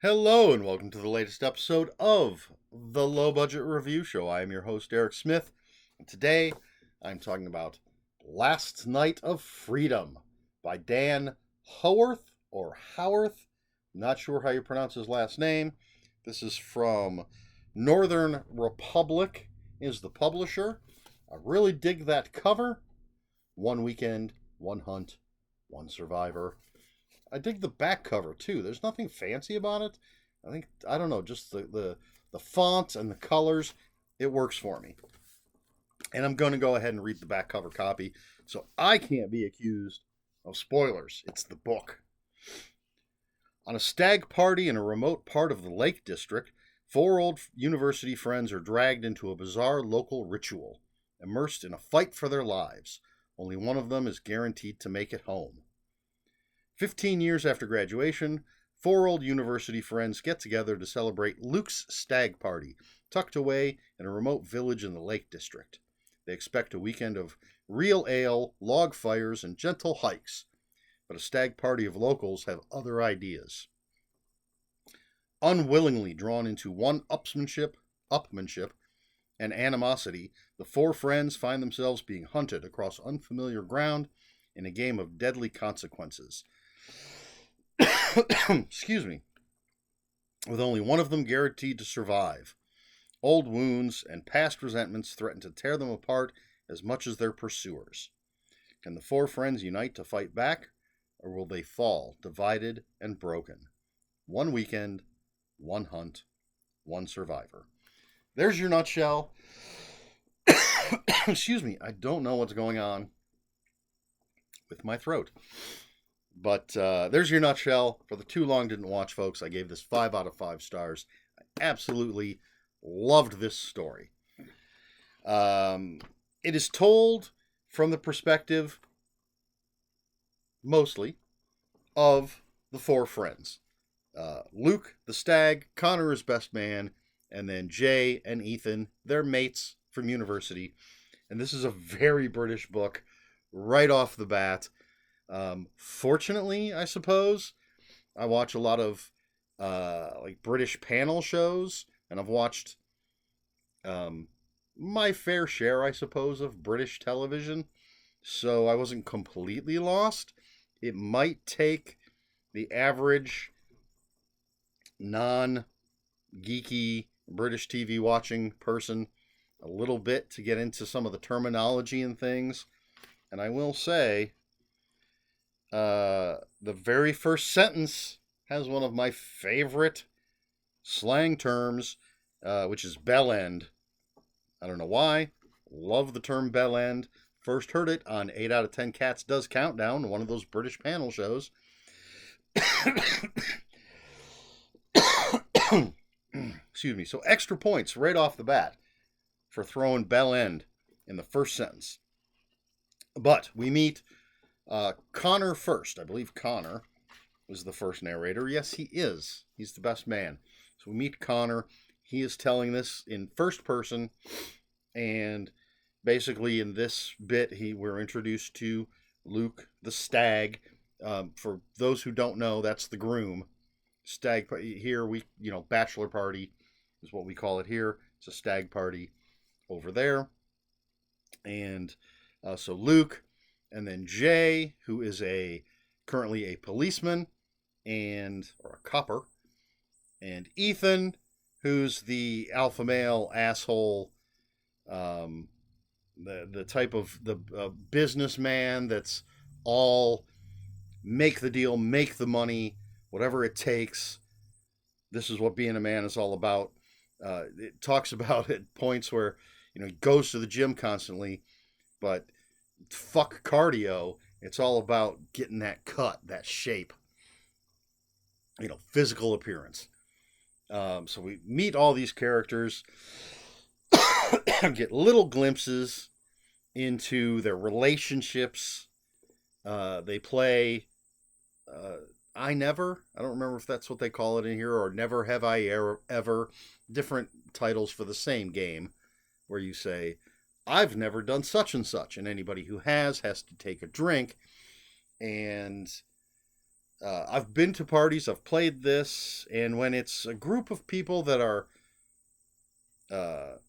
Hello and welcome to the latest episode of the Low Budget Review Show. I am your host, Eric Smith, and today I'm talking about Last Night of Freedom by Dan Howarth or Howarth. Not sure how you pronounce his last name. This is from Northern Republic, is the publisher. I really dig that cover. One weekend, one hunt, one survivor. I dig the back cover too. There's nothing fancy about it. I don't know, just the font and the colors, it works for me. And I'm going to go ahead and read the back cover copy so I can't be accused of spoilers. It's the book. On a stag party in a remote part of the Lake District, four old university friends are dragged into a bizarre local ritual, immersed in a fight for their lives. Only one of them is guaranteed to make it home. 15 years after graduation, four old university friends get together to celebrate Luke's Stag Party, tucked away in a remote village in the Lake District. They expect a weekend of real ale, log fires, and gentle hikes, but a stag party of locals have other ideas. Unwillingly drawn into one-upsmanship and animosity, the four friends find themselves being hunted across unfamiliar ground in a game of deadly consequences. Excuse me. With only one of them guaranteed to survive. Old wounds and past resentments threaten to tear them apart as much as their pursuers. Can the four friends unite to fight back, or will they fall, divided and broken? One weekend, one hunt, one survivor. There's your nutshell. Excuse me, I don't know what's going on with my throat. But there's your nutshell. For the too long didn't watch, folks, I gave this 5 out of 5 stars. I absolutely loved this story. It is told from the perspective, mostly, of the four friends. Luke, the stag, Connor is best man, and then Jay and Ethan, they're mates from university. And this is a very British book right off the bat. Fortunately, I suppose, I watch a lot of like British panel shows, and I've watched my fair share, I suppose, of British television, so I wasn't completely lost. It might take the average non-geeky British TV watching person a little bit to get into some of the terminology and things, and I will say, the very first sentence has one of my favorite slang terms, which is bell end. I don't know why. Love the term bell end. First heard it on 8 out of 10 Cats Does Countdown, one of those British panel shows. Excuse me. So extra points right off the bat for throwing bell end in the first sentence. But we meet Connor first. I believe Connor was the first narrator. Yes, he is. He's the best man. So we meet Connor. He is telling this in first person, and basically in this bit, we're introduced to Luke the stag. For those who don't know, that's the groom. Stag here bachelor party is what we call it here. It's a stag party over there, and so Luke. And then Jay, who is currently a policeman or a copper, and Ethan, who's the alpha male asshole, the type of the businessman that's all make the deal, make the money, whatever it takes. This is what being a man is all about. It talks about at points where he goes to the gym constantly, but fuck cardio. It's all about getting that cut, that shape, physical appearance. So we meet all these characters, get little glimpses into their relationships. They play I don't remember if that's what they call it in here, or Never Have I Ever. Different titles for the same game, where you say, I've never done such and such, and anybody who has to take a drink, and I've been to parties, I've played this, and when it's a group of people that are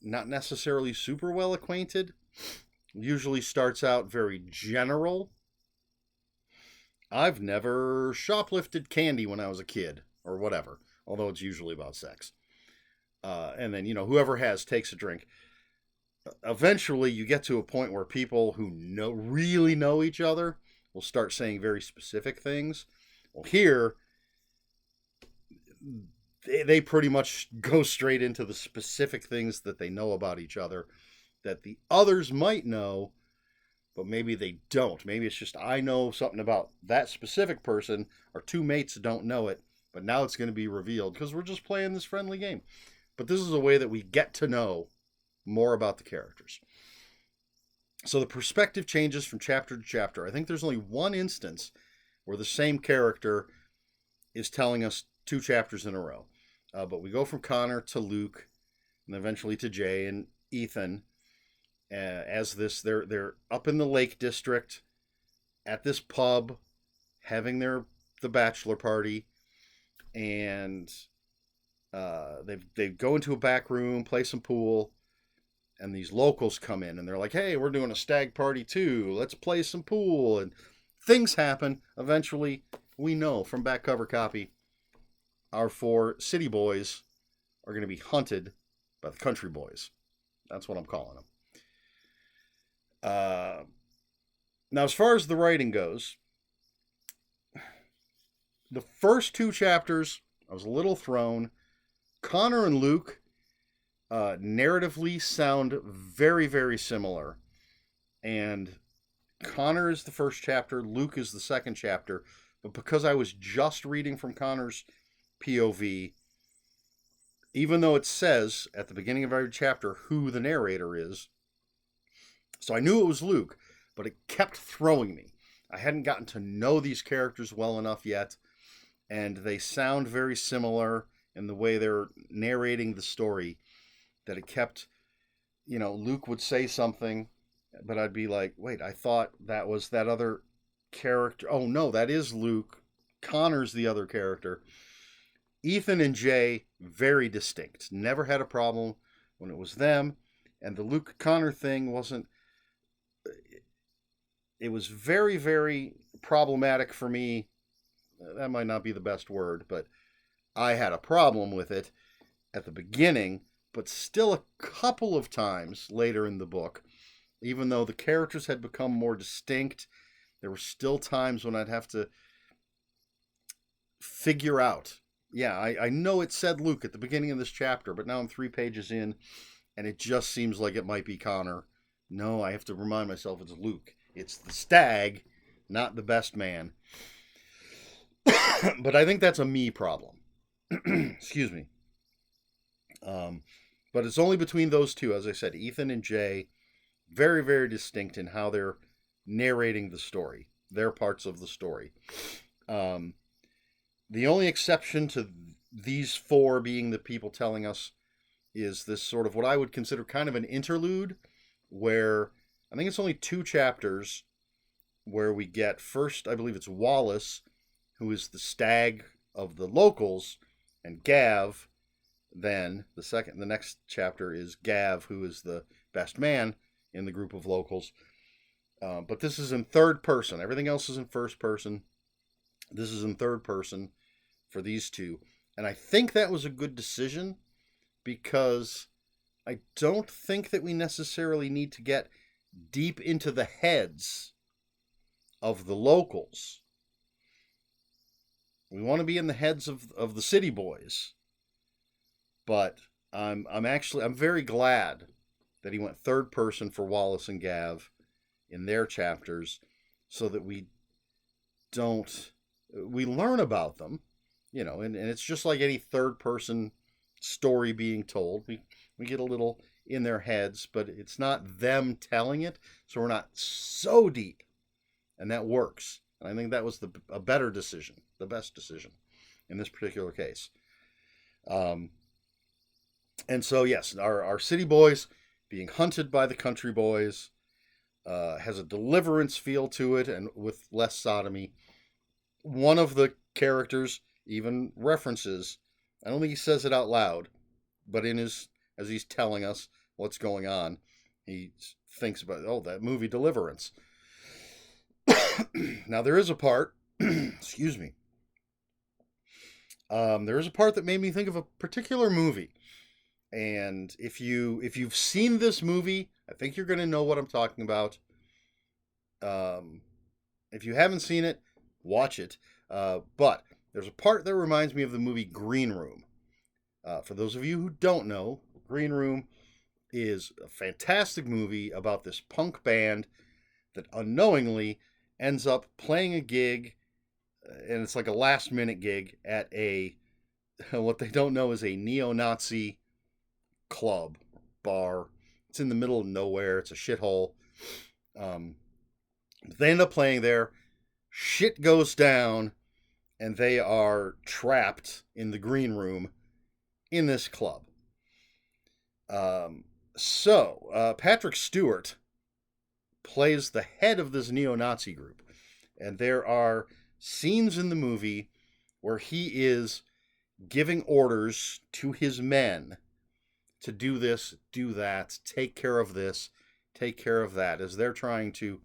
not necessarily super well acquainted, usually starts out very general. I've never shoplifted candy when I was a kid, or whatever, although it's usually about sex. And then, whoever has takes a drink. Eventually, you get to a point where people who really know each other will start saying very specific things. Well, here, they pretty much go straight into the specific things that they know about each other that the others might know, but maybe they don't. Maybe it's just I know something about that specific person, or two mates don't know it, but now it's going to be revealed because we're just playing this friendly game. But this is a way that we get to know more about the characters. So the perspective changes from chapter to chapter. I think there's only one instance where the same character is telling us 2 chapters in a row. But we go from Connor to Luke, and eventually to Jay and Ethan. They're up in the Lake District at this pub, having the bachelor party, and they go into a back room, play some pool, and these locals come in, and they're like, "Hey, we're doing a stag party too. Let's play some pool." And things happen. Eventually, we know from back cover copy, our 4 city boys are going to be hunted by the country boys. That's what I'm calling them. Now, as far as the writing goes, the first 2 chapters, I was a little thrown. Connor and Luke narratively sound very, very similar. And Connor is the first chapter, Luke is the second chapter. But because I was just reading from Connor's POV, even though it says at the beginning of every chapter who the narrator is, so I knew it was Luke, but it kept throwing me. I hadn't gotten to know these characters well enough yet, and they sound very similar in the way they're narrating the story, that it kept, Luke would say something, but I'd be like, wait, I thought that was that other character. Oh, no, that is Luke. Connor's the other character. Ethan and Jay, very distinct. Never had a problem when it was them. And the Luke Connor thing wasn't... It was very, very problematic for me. That might not be the best word, but I had a problem with it at the beginning, but still a couple of times later in the book, even though the characters had become more distinct, there were still times when I'd have to figure out. Yeah, I know it said Luke at the beginning of this chapter, but now I'm 3 pages in, and it just seems like it might be Connor. No, I have to remind myself it's Luke. It's the stag, not the best man. But I think that's a me problem. Excuse me. But it's only between those 2, as I said, Ethan and Jay, very, very distinct in how they're narrating the story, their parts of the story. The only exception to these 4 being the people telling us is this sort of what I would consider kind of an interlude, where I think it's only 2 chapters where we get first, I believe it's Wallace, who is the stag of the locals, and Gav, then the next chapter is Gav, who is the best man in the group of locals. But this is in third person. Everything else is in first person. This is in third person for these 2. And I think that was a good decision, because I don't think that we necessarily need to get deep into the heads of the locals. We want to be in the heads of the city boys. But I'm very glad that he went third person for Wallace and Gav in their chapters, so that we learn about them, and it's just like any third person story being told. We get a little in their heads, but it's not them telling it, so we're not so deep, and that works. And I think that was a better decision, the best decision in this particular case. And so, yes, our city boys being hunted by the country boys has a deliverance feel to it, and with less sodomy. One of the characters, even references. I don't think he says it out loud, but as he's telling us what's going on, he thinks about, oh, that movie Deliverance. Now there is a part, excuse me. There is a part that made me think of a particular movie, and if you've seen this movie, I think you're going to know what I'm talking about. If you haven't seen it, watch it. But there's a part that reminds me of the movie Green Room. For those of you who don't know, Green Room is a fantastic movie about this punk band that unknowingly ends up playing a gig, and it's like a last minute gig at a what they don't know is a neo-Nazi club bar. It's in the middle of nowhere. It's a shithole. They end up playing there. Shit goes down, and they are trapped in the green room in this club. Patrick Stewart plays the head of this neo-Nazi group, and there are scenes in the movie where he is giving orders to his men to do this, do that, take care of this, take care of that, as they're trying to,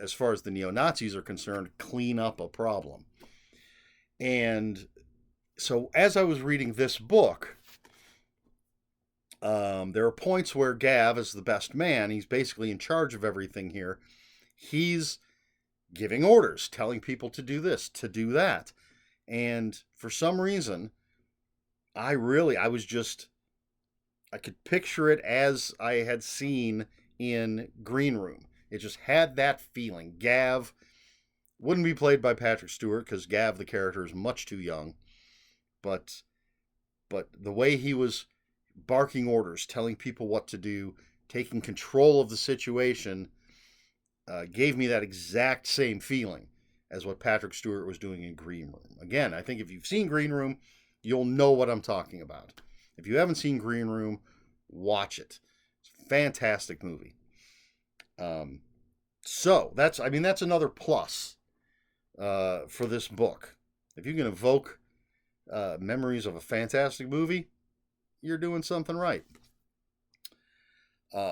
as far as the neo-Nazis are concerned, clean up a problem. And so as I was reading this book, there are points where Gav is the best man. He's basically in charge of everything here. He's giving orders, telling people to do this, to do that. And for some reason, I could picture it as I had seen in Green Room. It just had that feeling. Gav wouldn't be played by Patrick Stewart because Gav, the character, is much too young. But the way he was barking orders, telling people what to do, taking control of the situation, gave me that exact same feeling as what Patrick Stewart was doing in Green Room. Again, I think if you've seen Green Room, you'll know what I'm talking about. If you haven't seen Green Room, watch it. It's a fantastic movie. So that's another plus for this book. If you can evoke memories of a fantastic movie, you're doing something right.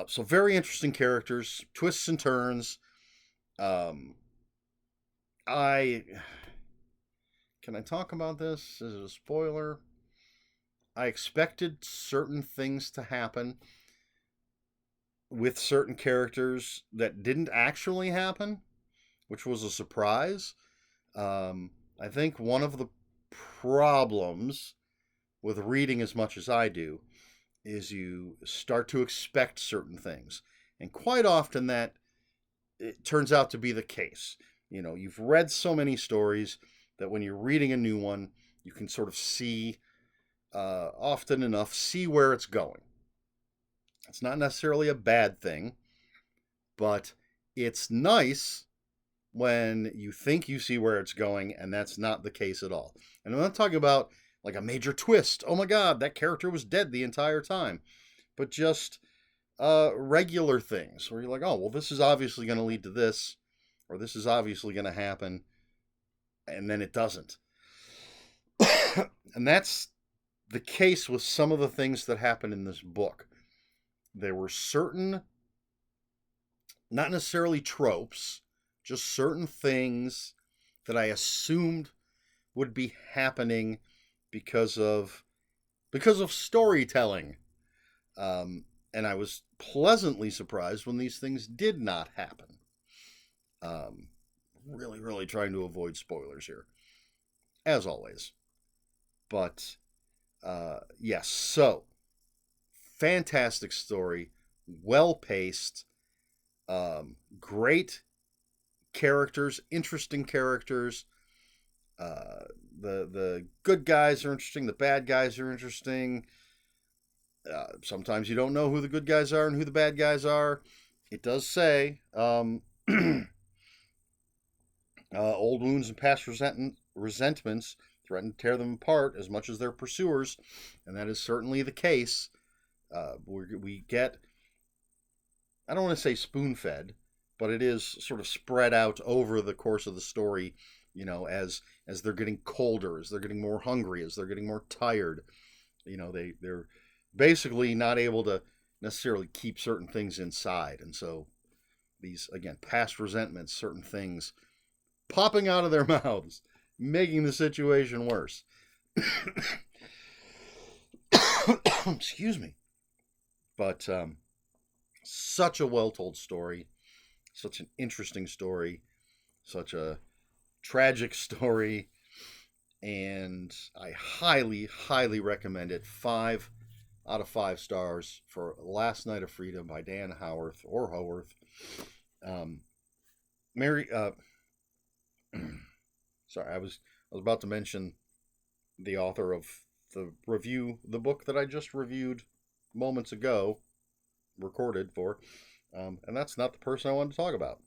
So very interesting characters, twists and turns. Can I talk about this? Is it a spoiler? I expected certain things to happen with certain characters that didn't actually happen, which was a surprise. I think one of the problems with reading as much as I do is you start to expect certain things. And quite often that it turns out to be the case. You know, you've read so many stories that when you're reading a new one, you can sort of see, often enough, see where it's going. It's not necessarily a bad thing, but it's nice when you think you see where it's going and that's not the case at all. And I'm not talking about like a major twist. Oh my God, that character was dead the entire time. But just regular things where you're like, oh, well, this is obviously going to lead to this, or this is obviously going to happen, and then it doesn't. And that's the case with some of the things that happen in this book. There were certain, not necessarily tropes, just certain things that I assumed would be happening because of storytelling. And I was pleasantly surprised when these things did not happen. Really, really trying to avoid spoilers here, as always. But, yes, so, fantastic story, well-paced, great characters, interesting characters. The good guys are interesting, the bad guys are interesting. Sometimes you don't know who the good guys are and who the bad guys are. It does say, old wounds and past resentments threaten to tear them apart as much as their pursuers, and that is certainly the case. We get, I don't want to say spoon-fed, but it is sort of spread out over the course of the story. as they're getting colder, as they're getting more hungry, as they're getting more tired. They're basically not able to necessarily keep certain things inside, and so these, again, past resentments, certain things popping out of their mouths, making the situation worse. Excuse me. But such a well-told story, such an interesting story, such a tragic story, and I highly, highly recommend it. 5 out of 5 stars for Last Night of Freedom by Dan Howarth, or Howarth. Mary, sorry, I was about to mention the author of the book that I just reviewed moments ago, recorded for, and that's not the person I wanted to talk about.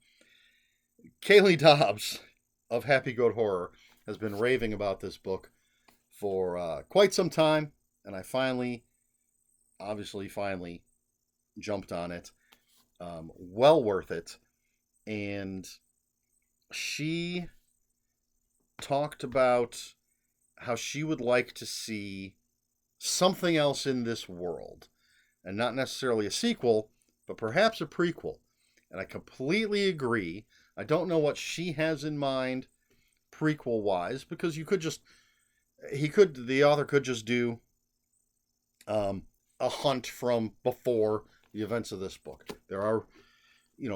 Kaylee Dobbs of Happy Goat Horror has been raving about this book for quite some time, and I finally jumped on it. Well worth it. And she talked about how she would like to see something else in this world, and not necessarily a sequel, but perhaps a prequel. And I completely agree. I don't know what she has in mind prequel wise, because the author could just do a hunt from before the events of this book. There are,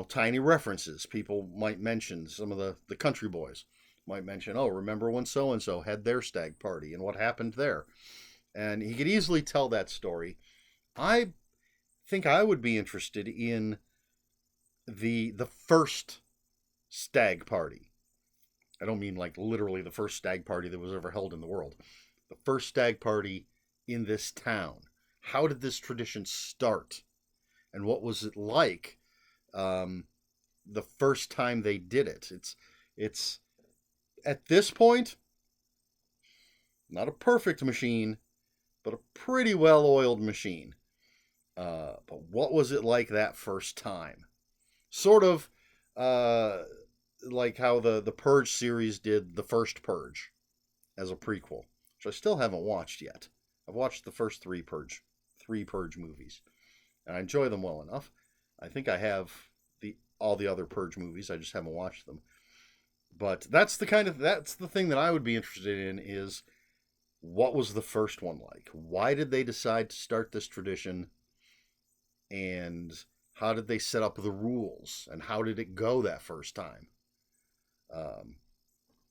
tiny references. People might mention, some of the country boys might mention, oh, remember when so-and-so had their stag party and what happened there? And he could easily tell that story. I think I would be interested in the first stag party. I don't mean like literally the first stag party that was ever held in the world. The first stag party in this town. How did this tradition start? And what was it like the first time they did it? It's at this point, not a perfect machine, but a pretty well-oiled machine. But what was it like that first time? Sort of like how the Purge series did the first Purge as a prequel, which I still haven't watched yet. I've watched the first three Purge movies, and I enjoy them well enough. I think I have all the other Purge movies. I just haven't watched them. But that's the thing that I would be interested in, is what was the first one like? Why did they decide to start this tradition? And how did they set up the rules? And how did it go that first time?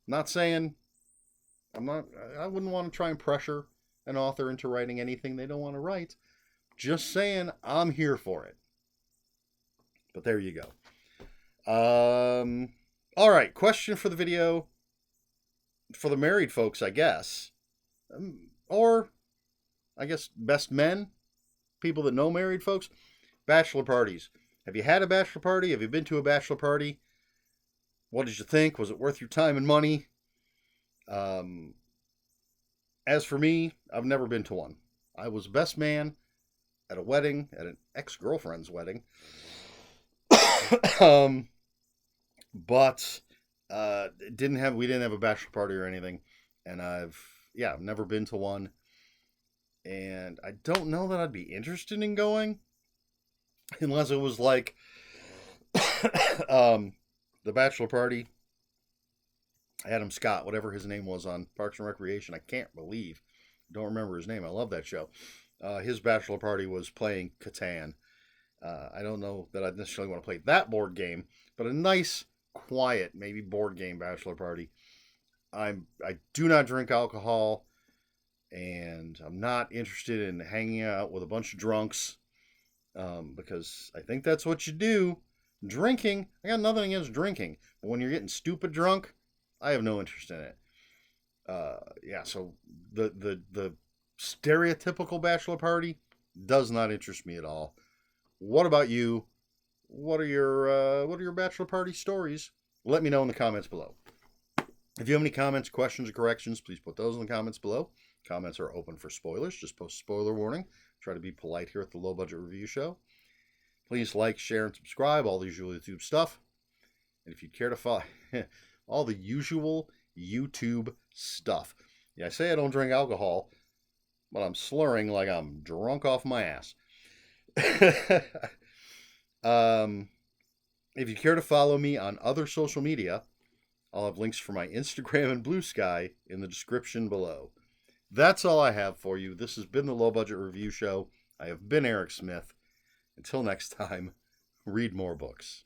Not saying I wouldn't want to try and pressure an author into writing anything they don't want to write. Just saying I'm here for it. But there you go. All right, question for the video, for the married folks, I guess. Or, I guess, best men, people that know married folks. Bachelor parties. Have you had a bachelor party? Have you been to a bachelor party? What did you think? Was it worth your time and money? As for me, I've never been to one. I was best man at a wedding, at an ex-girlfriend's wedding. But we didn't have a bachelor party or anything. And I've never been to one. And I don't know that I'd be interested in going, unless it was like the bachelor party, Adam Scott, whatever his name was on Parks and Recreation. I don't remember his name. I love that show. His bachelor party was playing Catan. I don't know that I'd necessarily want to play that board game, but a nice, quiet, maybe board game bachelor party. I do not drink alcohol, and I'm not interested in hanging out with a bunch of drunks, because I think that's what you do. Drinking, I got nothing against drinking, but when you're getting stupid drunk, I have no interest in it. So the stereotypical bachelor party does not interest me at all. What about you? What are your bachelor party stories? Let me know in the comments below. If you have any comments, questions, or corrections, please put those in the comments below. Comments are open for spoilers. Just post spoiler warning. Try to be polite here at the Low Budget Review Show. Please like, share, and subscribe. All the usual YouTube stuff. And if you'd care to follow all the usual YouTube stuff. Yeah, I say I don't drink alcohol, but I'm slurring like I'm drunk off my ass. If you care to follow me on other social media, I'll have links for my Instagram and Bluesky in the description below. That's all I have for you. This has been the Low Budget Review Show. I have been Eric Smith. Until next time, read more books.